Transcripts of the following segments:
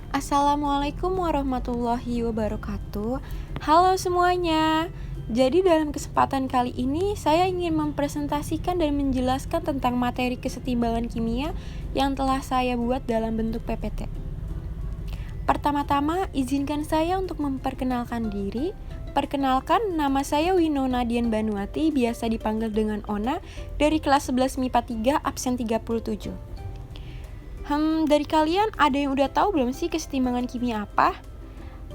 Assalamualaikum warahmatullahi wabarakatuh. Halo semuanya. Jadi dalam kesempatan kali ini saya ingin mempresentasikan dan menjelaskan tentang materi kesetimbangan kimia yang telah saya buat dalam bentuk PPT. Pertama-tama izinkan saya untuk memperkenalkan diri. Perkenalkan, nama saya Winona Dian Banuati, biasa dipanggil dengan Ona, dari kelas 11 MIPA 3 absen 37. Dari kalian ada yang udah tahu belum sih kesetimbangan kimia apa?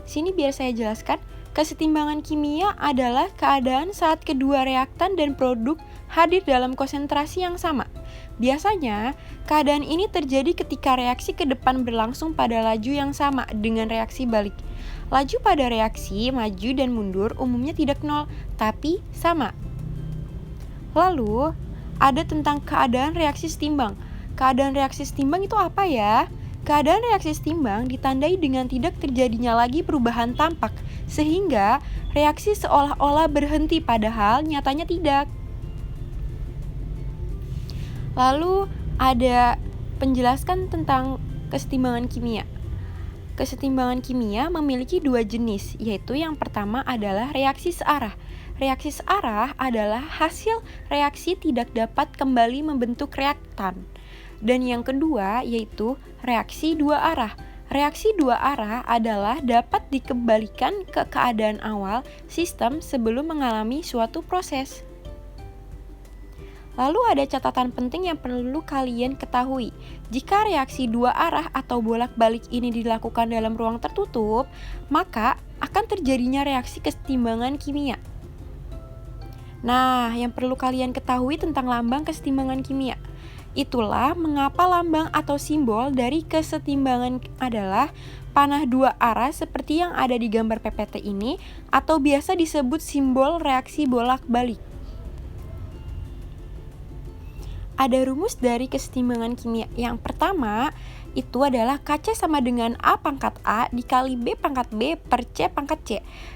Sini biar saya jelaskan. Kesetimbangan kimia adalah keadaan saat kedua reaktan dan produk hadir dalam konsentrasi yang sama. Biasanya, keadaan ini terjadi ketika reaksi ke depan berlangsung pada laju yang sama dengan reaksi balik. Laju pada reaksi maju dan mundur umumnya tidak nol, tapi sama. Lalu, ada tentang keadaan reaksi setimbang. Keadaan reaksi setimbang itu apa ya? Keadaan reaksi setimbang ditandai dengan tidak terjadinya lagi perubahan tampak, sehingga reaksi seolah-olah berhenti padahal nyatanya tidak. Lalu ada penjelasan tentang kesetimbangan kimia. Kesetimbangan kimia memiliki dua jenis, yaitu yang pertama adalah reaksi searah. Reaksi searah adalah hasil reaksi tidak dapat kembali membentuk reaktan. Dan yang kedua yaitu reaksi dua arah. Reaksi dua arah adalah dapat dikembalikan ke keadaan awal sistem sebelum mengalami suatu proses. Lalu ada catatan penting yang perlu kalian ketahui. Jika reaksi dua arah atau bolak-balik ini dilakukan dalam ruang tertutup, maka akan terjadinya reaksi kesetimbangan kimia. Nah, yang perlu kalian ketahui tentang lambang kesetimbangan kimia. Itulah mengapa lambang atau simbol dari kesetimbangan adalah panah dua arah seperti yang ada di gambar PPT ini, atau biasa disebut simbol reaksi bolak-balik. Ada rumus dari kesetimbangan kimia. Yang pertama, itu adalah Kc sama dengan A pangkat A dikali B pangkat B per C pangkat C.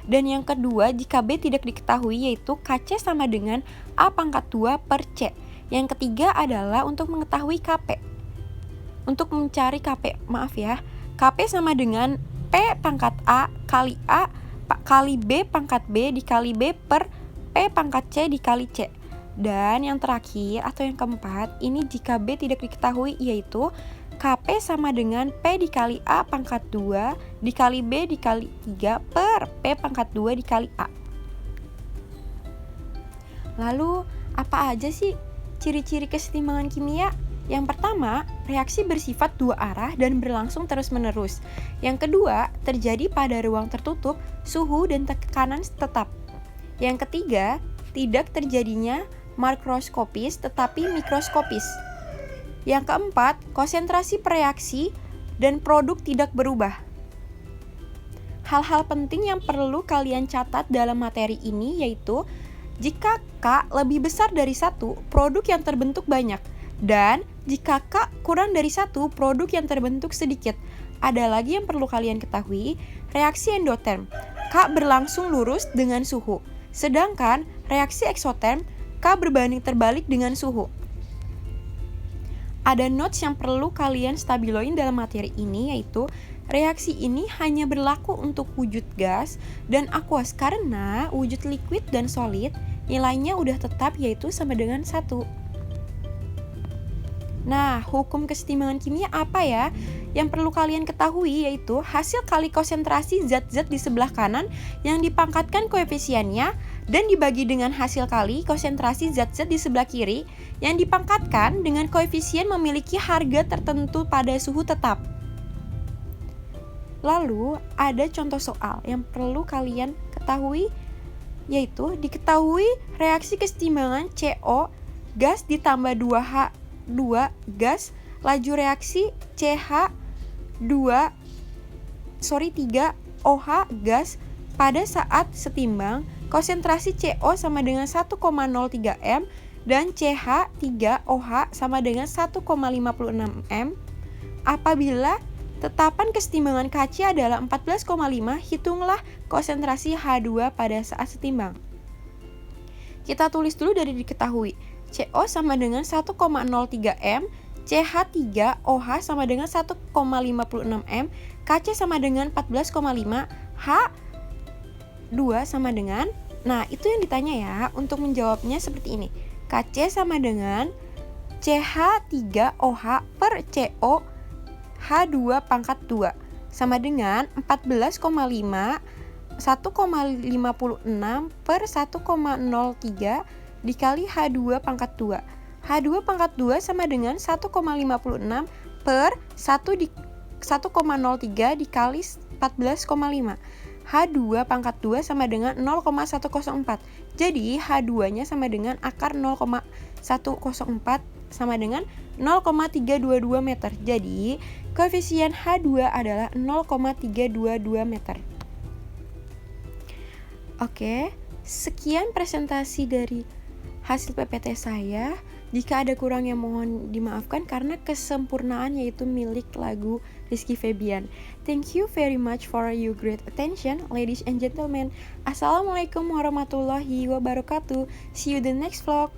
Dan yang kedua, jika B tidak diketahui, yaitu Kc sama dengan A pangkat 2 per C. Yang ketiga adalah untuk mengetahui Kp. Untuk mencari Kp, Kp sama dengan P pangkat A kali B pangkat B dikali B per P pangkat C dikali C. Dan yang terakhir atau yang keempat, ini jika B tidak diketahui, yaitu Kp sama dengan P dikali A pangkat 2 dikali B dikali 3 per P pangkat 2 dikali A. Lalu, apa aja sih ciri-ciri kesetimbangan kimia? Yang pertama, reaksi bersifat dua arah dan berlangsung terus-menerus. Yang kedua, terjadi pada ruang tertutup, suhu dan tekanan tetap. Yang ketiga, tidak terjadinya makroskopis tetapi mikroskopis. Yang keempat, konsentrasi reaksi dan produk tidak berubah. Hal-hal penting yang perlu kalian catat dalam materi ini yaitu jika K lebih besar dari 1, produk yang terbentuk banyak. Dan jika K kurang dari 1, produk yang terbentuk sedikit. Ada lagi yang perlu kalian ketahui, reaksi endoterm. K berlangsung lurus dengan suhu. Sedangkan reaksi eksoterm, K berbanding terbalik dengan suhu. Ada notes yang perlu kalian stabiloin dalam materi ini, yaitu reaksi ini hanya berlaku untuk wujud gas dan aqueous karena wujud liquid dan solid nilainya udah tetap yaitu sama dengan 1. Nah, hukum kesetimbangan kimia apa ya? Yang perlu kalian ketahui yaitu hasil kali konsentrasi zat-zat di sebelah kanan yang dipangkatkan koefisiennya dan dibagi dengan hasil kali konsentrasi zat-zat di sebelah kiri yang dipangkatkan dengan koefisien memiliki harga tertentu pada suhu tetap. Lalu, ada contoh soal yang perlu kalian ketahui yaitu diketahui reaksi kesetimbangan CO gas ditambah 2H2 gas, laju reaksi 3OH gas pada saat setimbang konsentrasi CO sama dengan 1,03 m dan CH3OH sama dengan 1,56 m apabila tetapan kesetimbangan Kc adalah 14,5, hitunglah konsentrasi H2 pada saat setimbang. Kita tulis dulu dari diketahui. CO sama dengan 1,03 m, CH3OH sama dengan 1,56 M, KC sama dengan 14,5, H2 sama dengan, nah itu yang ditanya ya. Untuk menjawabnya seperti ini. KC sama dengan CH3OH per CO H2 pangkat 2 sama dengan 14,5 1,56 per 1,03 dikali H2 pangkat 2. H2 pangkat 2 sama dengan 1,56 per 1,03 dikali 14,5. H2 pangkat 2 sama dengan 0,104. Jadi H2-nya sama dengan akar 0,104 sama dengan 0,322 meter. Jadi koefisien H2 adalah 0,322 meter. Oke, sekian presentasi dari hasil PPT saya. Jika ada kurangnya mohon dimaafkan karena kesempurnaan yaitu milik lagu Rizky Febian. Thank you very much for your great attention, ladies and gentlemen. Assalamualaikum warahmatullahi wabarakatuh. See you the next vlog.